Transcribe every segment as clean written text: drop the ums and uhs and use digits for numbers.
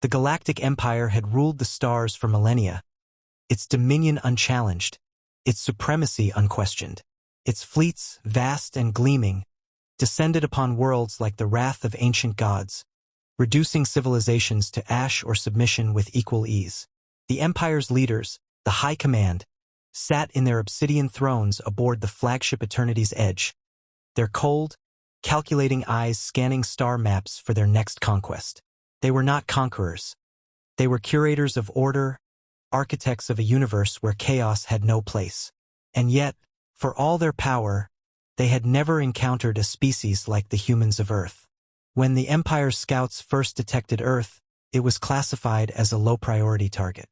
The Galactic Empire had ruled the stars for millennia, its dominion unchallenged, its supremacy unquestioned. Its fleets, vast and gleaming, descended upon worlds like the wrath of ancient gods, reducing civilizations to ash or submission with equal ease. The Empire's leaders, the High Command, sat in their obsidian thrones aboard the flagship Eternity's Edge, their cold, calculating eyes scanning star maps for their next conquest. They were not conquerors. They were curators of order, architects of a universe where chaos had no place. And yet, for all their power, they had never encountered a species like the humans of Earth. When the Empire's scouts first detected Earth, it was classified as a low-priority target.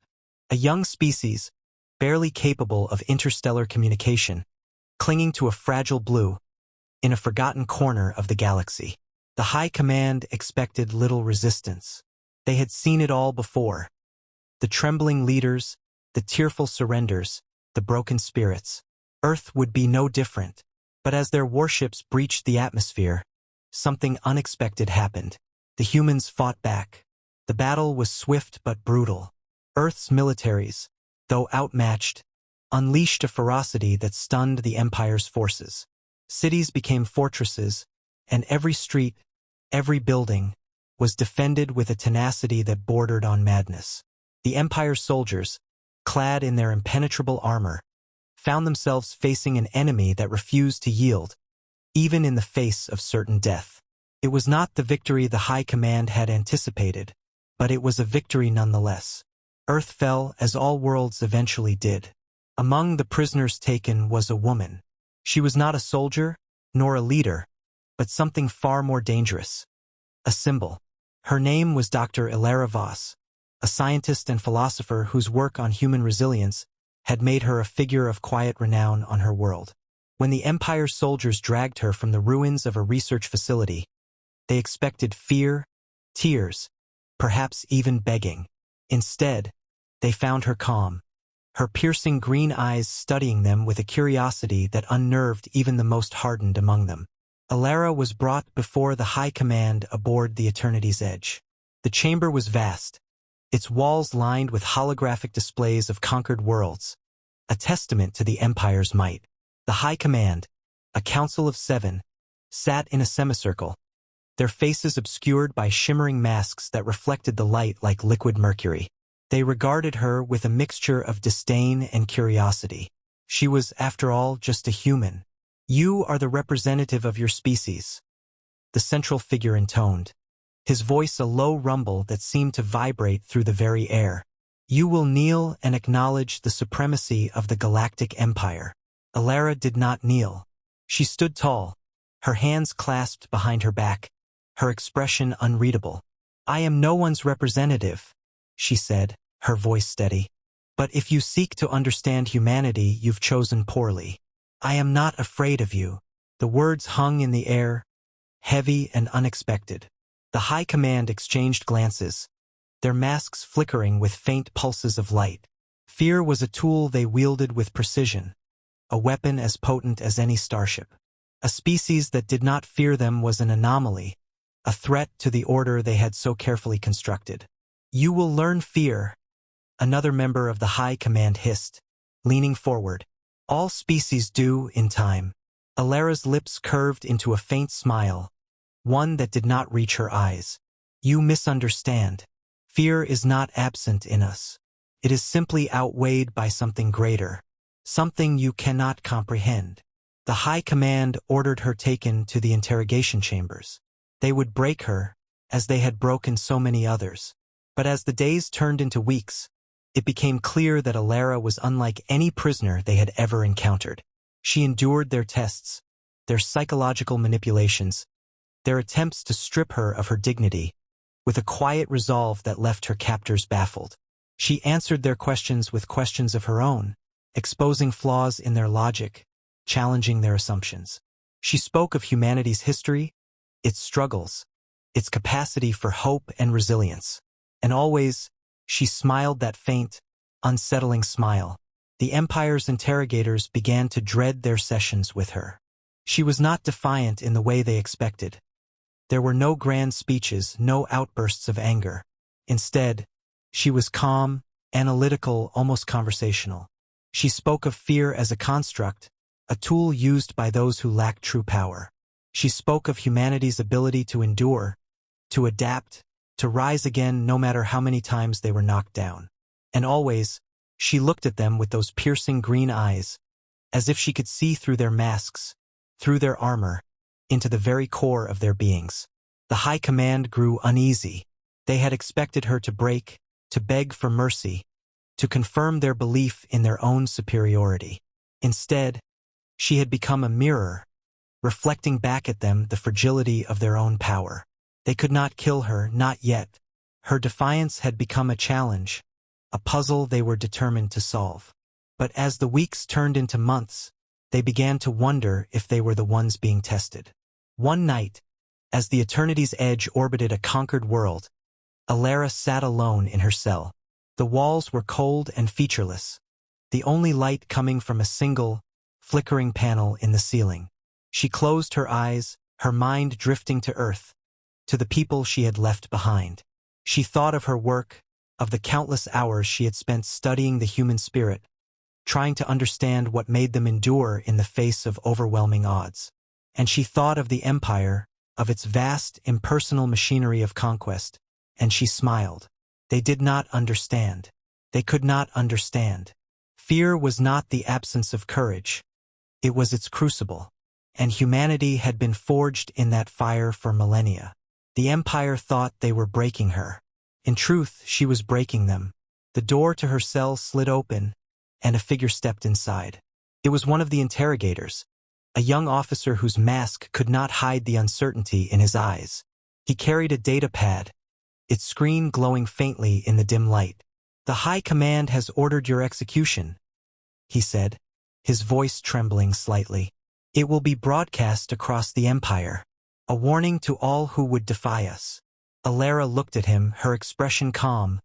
A young species, barely capable of interstellar communication, clinging to a fragile blue, in a forgotten corner of the galaxy. The High Command expected little resistance. They had seen it all before. The trembling leaders, the tearful surrenders, the broken spirits. Earth would be no different. But as their warships breached the atmosphere, something unexpected happened. The humans fought back. The battle was swift but brutal. Earth's militaries, though outmatched, unleashed a ferocity that stunned the Empire's forces. Cities became fortresses, and every street, every building, was defended with a tenacity that bordered on madness. The Empire's soldiers, clad in their impenetrable armor, found themselves facing an enemy that refused to yield, even in the face of certain death. It was not the victory the High Command had anticipated, but it was a victory nonetheless. Earth fell as all worlds eventually did. Among the prisoners taken was a woman. She was not a soldier, nor a leader, but something far more dangerous. A symbol. Her name was Dr. Ilara Voss, a scientist and philosopher whose work on human resilience had made her a figure of quiet renown on her world. When the Empire's soldiers dragged her from the ruins of a research facility, they expected fear, tears, perhaps even begging. Instead, they found her calm, her piercing green eyes studying them with a curiosity that unnerved even the most hardened among them. Ilara was brought before the High Command aboard the Eternity's Edge. The chamber was vast, its walls lined with holographic displays of conquered worlds, a testament to the Empire's might. The High Command, a council of 7, sat in a semicircle, their faces obscured by shimmering masks that reflected the light like liquid mercury. They regarded her with a mixture of disdain and curiosity. She was, after all, just a human. "You are the representative of your species," the central figure intoned, his voice a low rumble that seemed to vibrate through the very air. "You will kneel and acknowledge the supremacy of the Galactic Empire." Ilara did not kneel. She stood tall, her hands clasped behind her back, her expression unreadable. "I am no one's representative," she said, her voice steady. "But if you seek to understand humanity, you've chosen poorly. I am not afraid of you." The words hung in the air, heavy and unexpected. The High Command exchanged glances, their masks flickering with faint pulses of light. Fear was a tool they wielded with precision, a weapon as potent as any starship. A species that did not fear them was an anomaly, a threat to the order they had so carefully constructed. "You will learn fear," another member of the High Command hissed, leaning forward. "All species do, in time." Ilara's lips curved into a faint smile, one that did not reach her eyes. "You misunderstand. Fear is not absent in us. It is simply outweighed by something greater, something you cannot comprehend." The High Command ordered her taken to the interrogation chambers. They would break her, as they had broken so many others. But as the days turned into weeks, it became clear that Ilara was unlike any prisoner they had ever encountered. She endured their tests, their psychological manipulations, their attempts to strip her of her dignity, with a quiet resolve that left her captors baffled. She answered their questions with questions of her own, exposing flaws in their logic, challenging their assumptions. She spoke of humanity's history, its struggles, its capacity for hope and resilience. And always, she smiled that faint, unsettling smile. The Empire's interrogators began to dread their sessions with her. She was not defiant in the way they expected. There were no grand speeches, no outbursts of anger. Instead, she was calm, analytical, almost conversational. She spoke of fear as a construct, a tool used by those who lack true power. She spoke of humanity's ability to endure, to adapt, to rise again no matter how many times they were knocked down. And always, she looked at them with those piercing green eyes, as if she could see through their masks, through their armor, into the very core of their beings. The high command grew uneasy. They had expected her to break, to beg for mercy, to confirm their belief in their own superiority. Instead, she had become a mirror, reflecting back at them the fragility of their own power. They could not kill her, not yet. Her defiance had become a challenge, a puzzle they were determined to solve. But as the weeks turned into months, they began to wonder if they were the ones being tested. One night, as the Eternity's edge orbited a conquered world, Alara sat alone in her cell. The walls were cold and featureless, the only light coming from a single, flickering panel in the ceiling. She closed her eyes, her mind drifting to Earth, to the people she had left behind. She thought of her work, of the countless hours she had spent studying the human spirit, trying to understand what made them endure in the face of overwhelming odds. And she thought of the Empire, of its vast, impersonal machinery of conquest, and she smiled. They did not understand. They could not understand. Fear was not the absence of courage. It was its crucible. And humanity had been forged in that fire for millennia. The Empire thought they were breaking her. In truth, she was breaking them. The door to her cell slid open, and a figure stepped inside. It was one of the interrogators, a young officer whose mask could not hide the uncertainty in his eyes. He carried a data pad, its screen glowing faintly in the dim light. "The High Command has ordered your execution," he said, his voice trembling slightly. "It will be broadcast across the Empire. A warning to all who would defy us." Alara looked at him, her expression calm,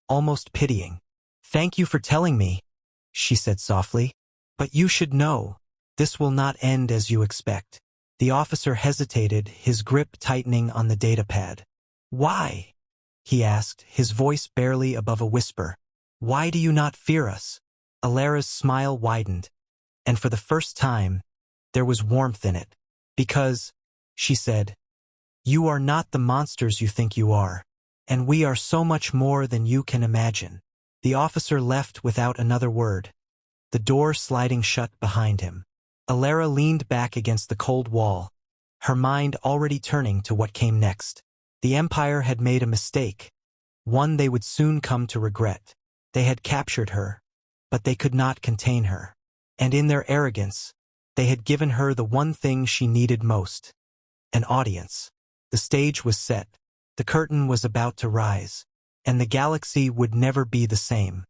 almost pitying. "Thank you for telling me," she said softly. "But you should know, this will not end as you expect." The officer hesitated, his grip tightening on the datapad. "Why?" he asked, his voice barely above a whisper. "Why do you not fear us?" Alara's smile widened, and for the first time, there was warmth in it. "Because," she said, "you are not the monsters you think you are, and we are so much more than you can imagine." The officer left without another word, the door sliding shut behind him. Alara leaned back against the cold wall, her mind already turning to what came next. The Empire had made a mistake, one they would soon come to regret. They had captured her, but they could not contain her. And in their arrogance, they had given her the one thing she needed most: an audience. The stage was set, the curtain was about to rise, and the galaxy would never be the same.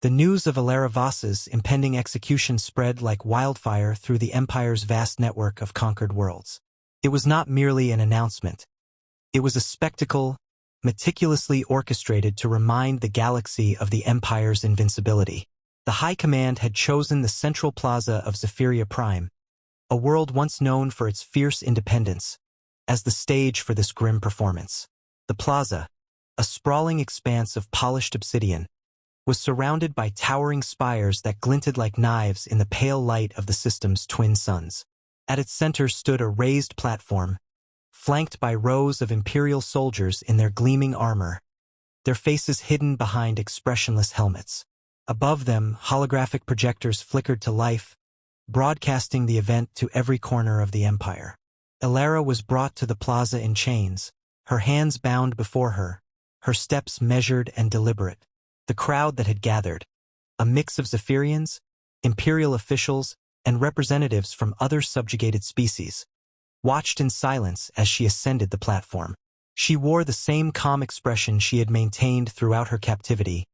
The news of Alara Voss's impending execution spread like wildfire through the Empire's vast network of conquered worlds. It was not merely an announcement. It was a spectacle, meticulously orchestrated to remind the galaxy of the Empire's invincibility. The High Command had chosen the central plaza of Zephyria Prime, a world once known for its fierce independence, as the stage for this grim performance. The plaza, a sprawling expanse of polished obsidian, was surrounded by towering spires that glinted like knives in the pale light of the system's twin suns. At its center stood a raised platform, flanked by rows of Imperial soldiers in their gleaming armor, their faces hidden behind expressionless helmets. Above them, holographic projectors flickered to life, broadcasting the event to every corner of the Empire. Alara was brought to the plaza in chains, her hands bound before her, her steps measured and deliberate. The crowd that had gathered, a mix of Zephyrians, Imperial officials, and representatives from other subjugated species, watched in silence as she ascended the platform. She wore the same calm expression she had maintained throughout her captivity,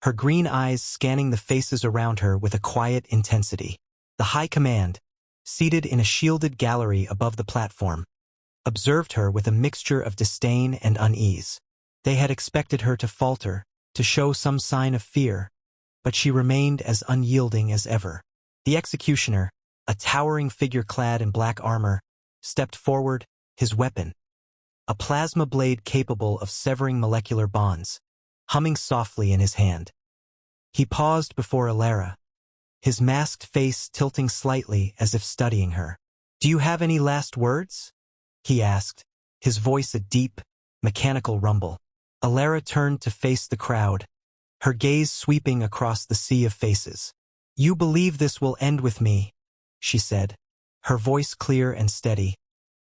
her green eyes scanning the faces around her with a quiet intensity. The High Command, seated in a shielded gallery above the platform, observed her with a mixture of disdain and unease. They had expected her to falter, to show some sign of fear, but she remained as unyielding as ever. The executioner, a towering figure clad in black armor, stepped forward, his weapon, a plasma blade capable of severing molecular bonds, humming softly in his hand. He paused before Alara, his masked face tilting slightly as if studying her. "Do you have any last words?" he asked, his voice a deep, mechanical rumble. Alara turned to face the crowd, her gaze sweeping across the sea of faces. "You believe this will end with me," she said, her voice clear and steady,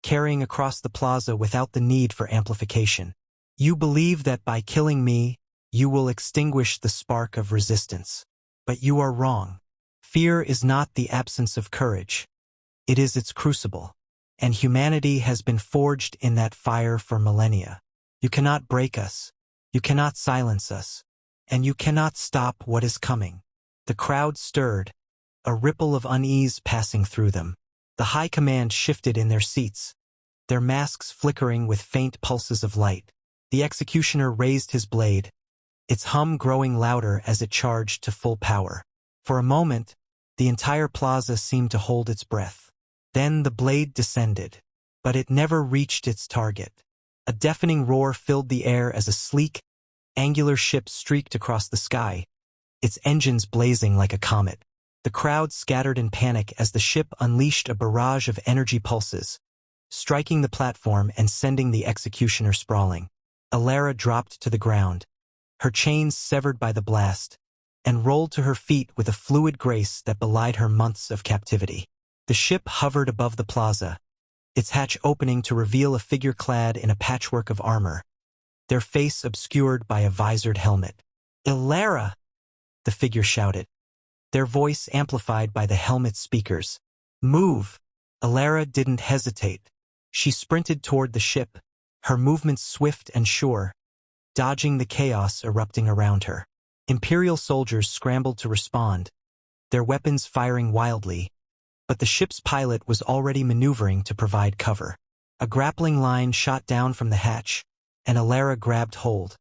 carrying across the plaza without the need for amplification. "You believe that by killing me, you will extinguish the spark of resistance. But you are wrong. Fear is not the absence of courage. It is its crucible. And humanity has been forged in that fire for millennia. You cannot break us. You cannot silence us. And you cannot stop what is coming." The crowd stirred, a ripple of unease passing through them. The high command shifted in their seats, their masks flickering with faint pulses of light. The executioner raised his blade, its hum growing louder as it charged to full power. For a moment, the entire plaza seemed to hold its breath. Then the blade descended, but it never reached its target. A deafening roar filled the air as a sleek, angular ship streaked across the sky, its engines blazing like a comet. The crowd scattered in panic as the ship unleashed a barrage of energy pulses, striking the platform and sending the executioner sprawling. Alara dropped to the ground, her chains severed by the blast, and rolled to her feet with a fluid grace that belied her months of captivity. The ship hovered above the plaza, its hatch opening to reveal a figure clad in a patchwork of armor, their face obscured by a visored helmet. "Alara!" the figure shouted, their voice amplified by the helmet's speakers. "Move!" Alara didn't hesitate. She sprinted toward the ship, her movements swift and sure, dodging the chaos erupting around her. Imperial soldiers scrambled to respond, their weapons firing wildly, but the ship's pilot was already maneuvering to provide cover. A grappling line shot down from the hatch, and Alara grabbed hold,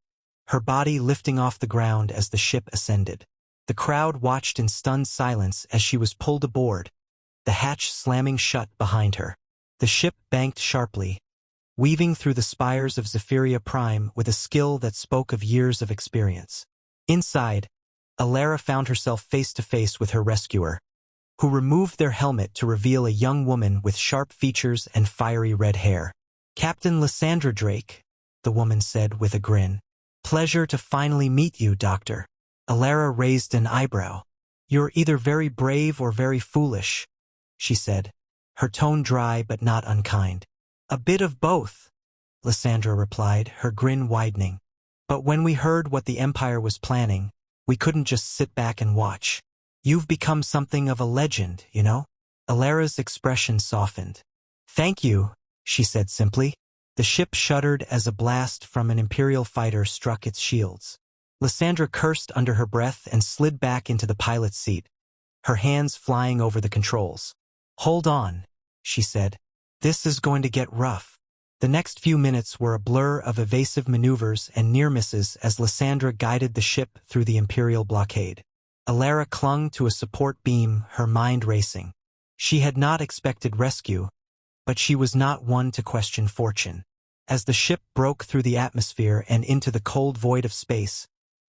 her body lifting off the ground as the ship ascended. The crowd watched in stunned silence as she was pulled aboard, the hatch slamming shut behind her. The ship banked sharply, weaving through the spires of Zephyria Prime with a skill that spoke of years of experience. Inside, Alara found herself face to face with her rescuer, who removed their helmet to reveal a young woman with sharp features and fiery red hair. "Captain Lysandra Drake," the woman said with a grin. "Pleasure to finally meet you, Doctor." Alara raised an eyebrow. "You're either very brave or very foolish," she said, her tone dry but not unkind. "A bit of both," Lysandra replied, her grin widening. "But when we heard what the Empire was planning, we couldn't just sit back and watch. You've become something of a legend, you know?" Alara's expression softened. "Thank you," she said simply. The ship shuddered as a blast from an Imperial fighter struck its shields. Lysandra cursed under her breath and slid back into the pilot's seat, her hands flying over the controls. "Hold on," she said. "This is going to get rough." The next few minutes were a blur of evasive maneuvers and near misses as Lysandra guided the ship through the Imperial blockade. Alara clung to a support beam, her mind racing. She had not expected rescue, but she was not one to question fortune. As the ship broke through the atmosphere and into the cold void of space,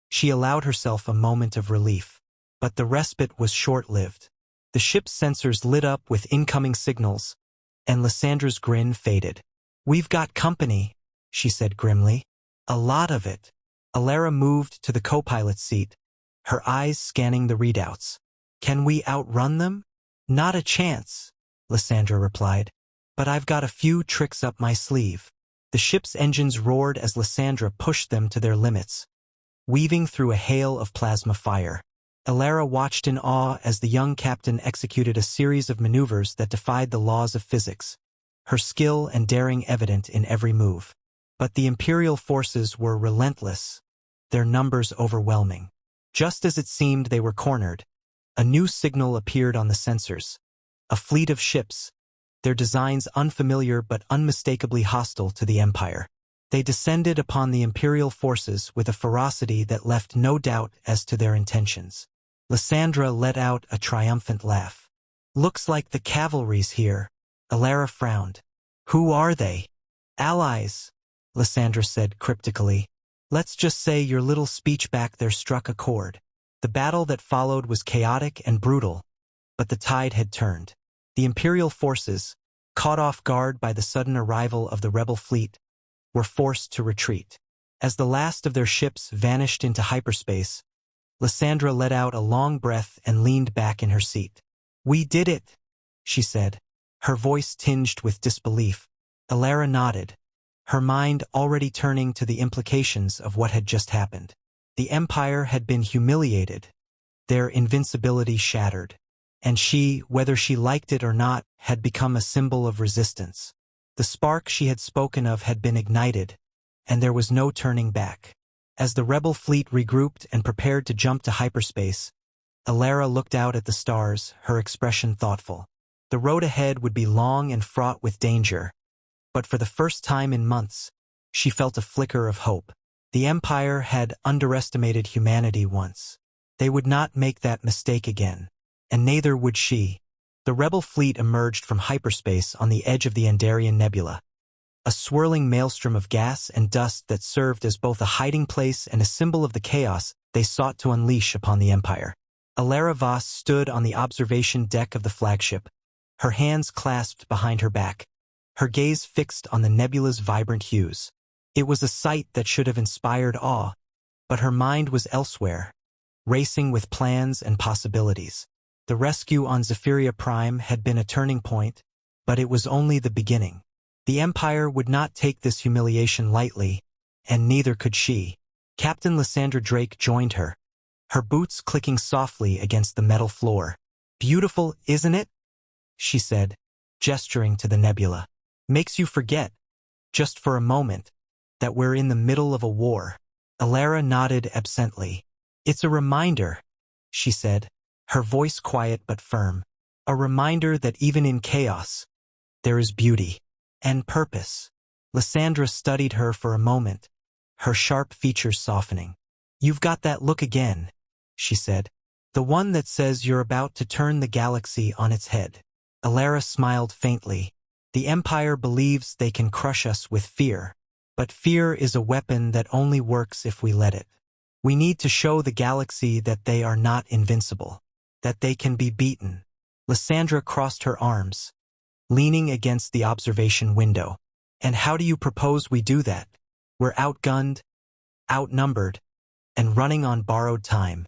she allowed herself a moment of relief. But the respite was short-lived. The ship's sensors lit up with incoming signals, and Lysandra's grin faded. "We've got company," she said grimly. "A lot of it." Alara moved to the co-pilot's seat, her eyes scanning the readouts. "Can we outrun them?" "Not a chance," Lysandra replied. "But I've got a few tricks up my sleeve." The ship's engines roared as Lysandra pushed them to their limits, weaving through a hail of plasma fire. Alara watched in awe as the young captain executed a series of maneuvers that defied the laws of physics, her skill and daring evident in every move. But the Imperial forces were relentless, their numbers overwhelming. Just as it seemed they were cornered, a new signal appeared on the sensors. A fleet of ships, their designs unfamiliar but unmistakably hostile to the Empire. They descended upon the Imperial forces with a ferocity that left no doubt as to their intentions. Lysandra let out a triumphant laugh. "Looks like the cavalry's here." Alara frowned. "Who are they?" "Allies," Lysandra said cryptically. Let's just say your little speech back there struck a chord. The battle that followed was chaotic and brutal, but the tide had turned. The Imperial forces, caught off guard by the sudden arrival of the rebel fleet, were forced to retreat. As the last of their ships vanished into hyperspace, Lysandra let out a long breath and leaned back in her seat. "We did it," she said, her voice tinged with disbelief. Alara nodded, her mind already turning to the implications of what had just happened. The Empire had been humiliated, their invincibility shattered, and she, whether she liked it or not, had become a symbol of resistance. The spark she had spoken of had been ignited, and there was no turning back. As the rebel fleet regrouped and prepared to jump to hyperspace, Alara looked out at the stars, her expression thoughtful. The road ahead would be long and fraught with danger, but for the first time in months, she felt a flicker of hope. The Empire had underestimated humanity once. They would not make that mistake again, and neither would she. The rebel fleet emerged from hyperspace on the edge of the Andarian Nebula, a swirling maelstrom of gas and dust that served as both a hiding place and a symbol of the chaos they sought to unleash upon the Empire. Alara Voss stood on the observation deck of the flagship, her hands clasped behind her back, her gaze fixed on the nebula's vibrant hues. It was a sight that should have inspired awe, but her mind was elsewhere, racing with plans and possibilities. The rescue on Zephyria Prime had been a turning point, but it was only the beginning. The Empire would not take this humiliation lightly, and neither could she. Captain Lysandra Drake joined her, her boots clicking softly against the metal floor. "Beautiful, isn't it?" she said, gesturing to the nebula. "Makes you forget, just for a moment, that we're in the middle of a war." Alara nodded absently. "It's a reminder," she said, her voice quiet but firm. "A reminder that even in chaos, there is beauty and purpose." Lysandra studied her for a moment, her sharp features softening. "You've got that look again," she said. "The one that says you're about to turn the galaxy on its head." Alara smiled faintly. "The Empire believes they can crush us with fear, but fear is a weapon that only works if we let it. We need to show the galaxy that they are not invincible, that they can be beaten." Lysandra crossed her arms, leaning against the observation window. "And how do you propose we do that? We're outgunned, outnumbered, and running on borrowed time."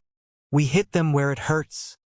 "We hit them where it hurts,"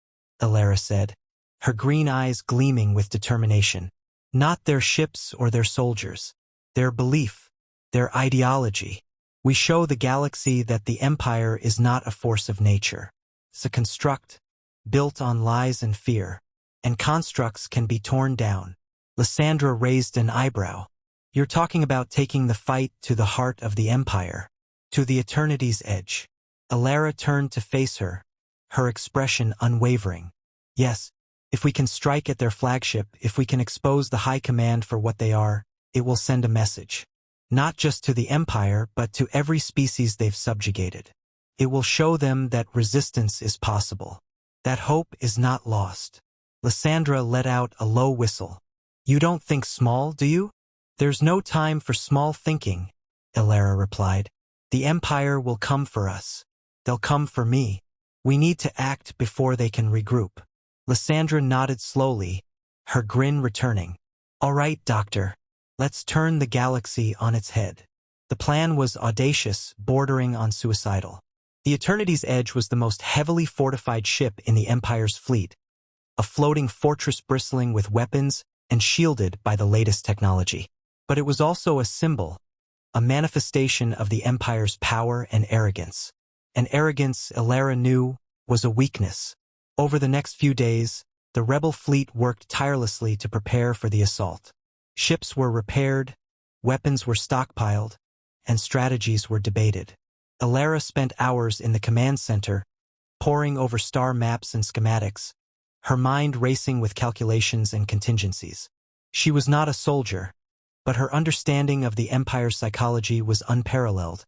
Alara said, her green eyes gleaming with determination. "Not their ships or their soldiers, their belief, their ideology. We show the galaxy that the Empire is not a force of nature. It's a construct, built on lies and fear, and constructs can be torn down." Lysandra raised an eyebrow. "You're talking about taking the fight to the heart of the Empire, to the eternity's edge." Alara turned to face her, her expression unwavering. "Yes, if we can strike at their flagship, if we can expose the High Command for what they are, it will send a message. Not just to the Empire, but to every species they've subjugated. It will show them that resistance is possible, that hope is not lost." Lysandra let out a low whistle. "You don't think small, do you?" "There's no time for small thinking," Alara replied. "The Empire will come for us. They'll come for me. We need to act before they can regroup." Lysandra nodded slowly, her grin returning. "All right, Doctor. Let's turn the galaxy on its head." The plan was audacious, bordering on suicidal. The Eternity's Edge was the most heavily fortified ship in the Empire's fleet, a floating fortress bristling with weapons and shielded by the latest technology. But it was also a symbol, a manifestation of the Empire's power and arrogance. And arrogance, Alara knew, was a weakness. Over the next few days, the rebel fleet worked tirelessly to prepare for the assault. Ships were repaired, weapons were stockpiled, and strategies were debated. Alara spent hours in the command center, poring over star maps and schematics, her mind racing with calculations and contingencies. She was not a soldier, but her understanding of the Empire's psychology was unparalleled,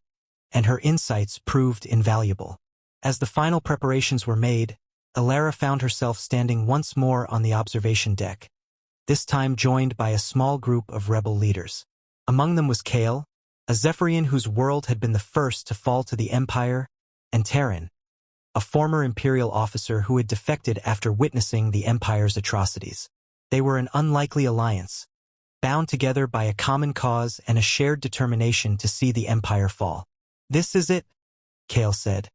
and her insights proved invaluable. As the final preparations were made, Alara found herself standing once more on the observation deck, this time joined by a small group of rebel leaders. Among them was Kale, a Zephyrian whose world had been the first to fall to the Empire, and Terran, a former Imperial officer who had defected after witnessing the Empire's atrocities. They were an unlikely alliance, bound together by a common cause and a shared determination to see the Empire fall. "This is it," Kale said,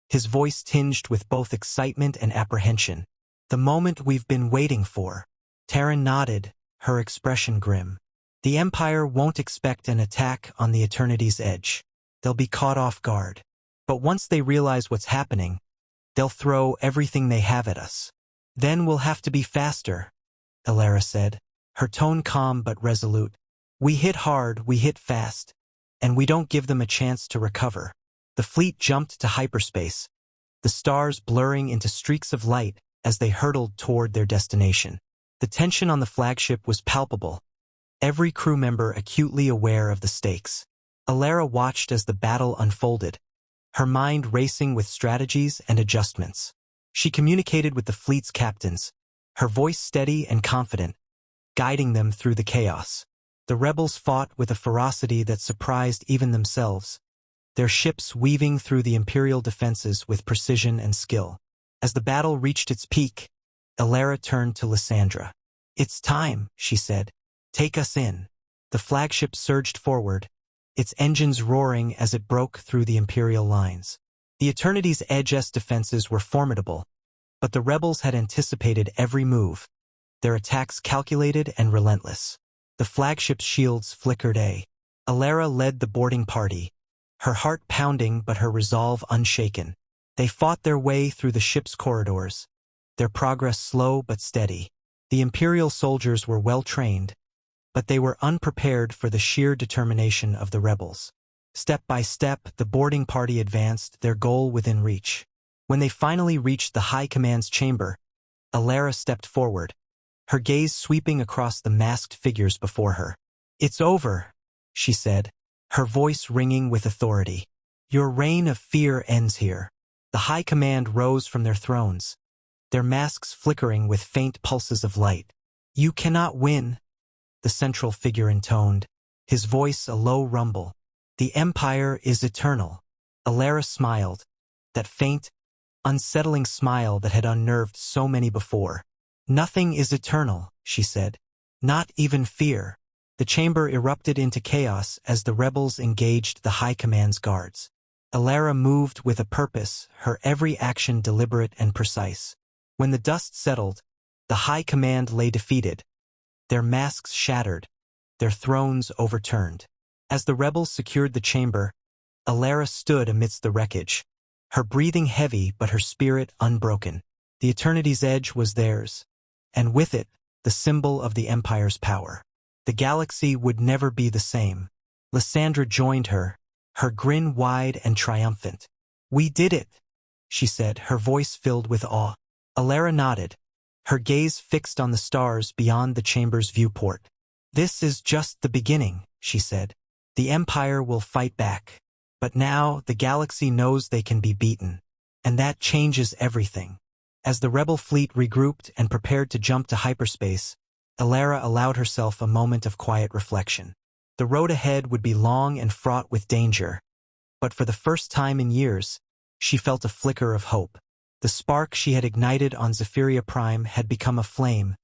his voice tinged with both excitement and apprehension. "The moment we've been waiting for." Terran nodded, her expression grim. "The Empire won't expect an attack on the Eternity's edge. They'll be caught off guard. But once they realize what's happening, they'll throw everything they have at us. Then we'll have to be faster," Alara said, her tone calm but resolute. "We hit hard, we hit fast, and we don't give them a chance to recover." The fleet jumped to hyperspace, the stars blurring into streaks of light as they hurtled toward their destination. The tension on the flagship was palpable, every crew member acutely aware of the stakes. Alara watched as the battle unfolded, her mind racing with strategies and adjustments. She communicated with the fleet's captains, her voice steady and confident, guiding them through the chaos. The rebels fought with a ferocity that surprised even themselves, their ships weaving through the Imperial defenses with precision and skill. As the battle reached its peak, Alara turned to Lysandra. "It's time," she said. "Take us in." The flagship surged forward, its engines roaring as it broke through the Imperial lines. The Eternity's Edge's defenses were formidable, but the rebels had anticipated every move, their attacks calculated and relentless. The flagship's shields flickered. Alara led the boarding party, her heart pounding but her resolve unshaken. They fought their way through the ship's corridors, their progress slow but steady. The Imperial soldiers were well trained, but they were unprepared for the sheer determination of the rebels. Step by step, the boarding party advanced, their goal within reach. When they finally reached the High Command's chamber, Alara stepped forward, her gaze sweeping across the masked figures before her. "It's over," she said, her voice ringing with authority. "Your reign of fear ends here." The High Command rose from their thrones, their masks flickering with faint pulses of light. "You cannot win," the central figure intoned, his voice a low rumble. "The Empire is eternal." Alara smiled, that faint, unsettling smile that had unnerved so many before. "Nothing is eternal," she said. "Not even fear." The chamber erupted into chaos as the rebels engaged the High Command's guards. Alara moved with a purpose, her every action deliberate and precise. When the dust settled, the High Command lay defeated, their masks shattered, their thrones overturned. As the rebels secured the chamber, Alara stood amidst the wreckage, her breathing heavy but her spirit unbroken. The Eternity's Edge was theirs, and with it, the symbol of the Empire's power. The galaxy would never be the same. Lysandra joined her, her grin wide and triumphant. "We did it," she said, her voice filled with awe. Alara nodded, her gaze fixed on the stars beyond the chamber's viewport. "This is just the beginning," she said. "The Empire will fight back. But now the galaxy knows they can be beaten, and that changes everything." As the rebel fleet regrouped and prepared to jump to hyperspace, Alara allowed herself a moment of quiet reflection. The road ahead would be long and fraught with danger, but for the first time in years, she felt a flicker of hope. The spark she had ignited on Zephyria Prime had become a flame,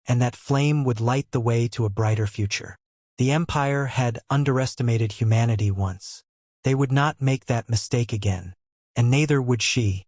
and that flame would light the way to a brighter future. The Empire had underestimated humanity once. They would not make that mistake again, and neither would she.